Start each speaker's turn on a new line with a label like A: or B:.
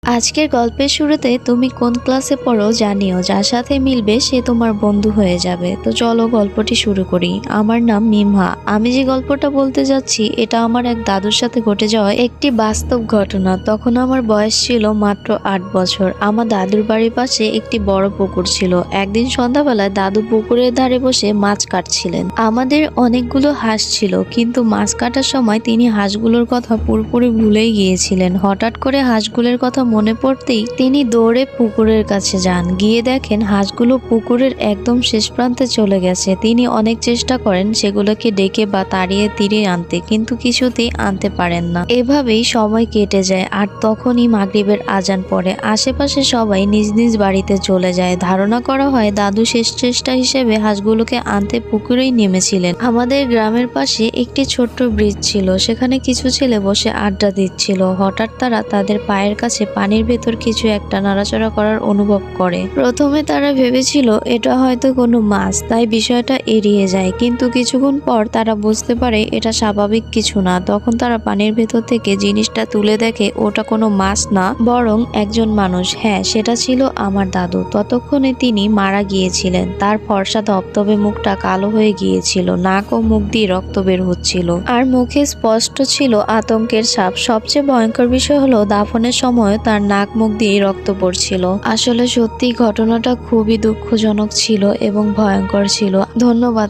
A: আজকের গল্পের শুরুতে তুমি কোন ক্লাসে পড়ো জানিও, যার সাথে মিলবে সে তোমার বন্ধু হয়ে যাবে। তো চলো গল্পটি শুরু করি। আমার নাম মিমহা। আমি যে গল্পটা বলতে যাচ্ছি এটা আমার এক দাদুর সাথে ঘটে যাওয়া একটি বাস্তব ঘটনা। তখন আমার বয়স ছিল মাত্র 8 বছর। আমার দাদুর বাড়ির পাশে একটি বড় পুকুর ছিল। একদিন সন্ধ্যাবেলায় দাদু পুকুরের ধারে বসে মাছ কাটছিলেন। আমাদের অনেকগুলো হাঁস ছিল, কিন্তু মাছ কাটার সময় তিনি হাঁসগুলোর কথা পুরোপুরি ভুলেই গিয়েছিলেন। হঠাৎ করে হাঁসগুলোর কথা মনে পড়তেই তিনি দৌড়ে পুকুরের কাছে যান। গিয়ে দেখেন হাঁসগুলো পুকুরের একদম শেষ প্রান্তে চলে গেছে। তিনি অনেক চেষ্টা করেন সেগুলোকে ডেকে বা তাড়িয়ে তীরে আনতে, কিন্তু কিছুতেই আনতে পারেন না। এভাবেই সময় কেটে যায়। আর তখনই মাগরিবের আজান পড়ে। আশেপাশে সবাই নিজ নিজ বাড়িতে চলে যায়। ধারণা করা হয় দাদু শেষ চেষ্টা হিসেবে হাঁসগুলোকে আনতে পুকুরেই নেমেছিলেন। আমাদের গ্রামের পাশে একটি ছোট্ট ব্রিজ ছিল, সেখানে কিছু ছেলে বসে আড্ডা দিচ্ছিল। হঠাৎ তারা তাদের পায়ের কাছে পানির ভেতর কিছু একটা নাড়াচাড়া করার অনুভব করে। প্রথমে তারা ভেবেছিল এটা হয়তো কোনো মাছ, তাই বিষয়টা এড়িয়ে যায়। কিন্তু কিছুক্ষণ পর তারা বুঝতে পারে এটা স্বাভাবিক কিছু না। তখন তারা পানির ভেতর থেকে জিনিসটা তুলে দেখে ওটা কোনো মাছ না, বরং একজন মানুষ। হ্যাঁ, সেটা ছিল আমার দাদু। ততক্ষণে তিনি মারা গিয়েছিলেন। তার ফর্সা ধবধবে মুখটা কালো হয়ে গিয়েছিল, নাক ও মুখ দিয়ে রক্ত বের হচ্ছিল, আর মুখে স্পষ্ট ছিল আতঙ্কের ছাপ। সবচেয়ে ভয়ঙ্কর বিষয় হলো দাফনের সময় তার নাক মুখ দিয়ে রক্ত পড়ছিল। আসলে সত্যি ঘটনাটা খুবই দুঃখজনক ছিল এবং ভয়ঙ্কর ছিল। ধন্যবাদ।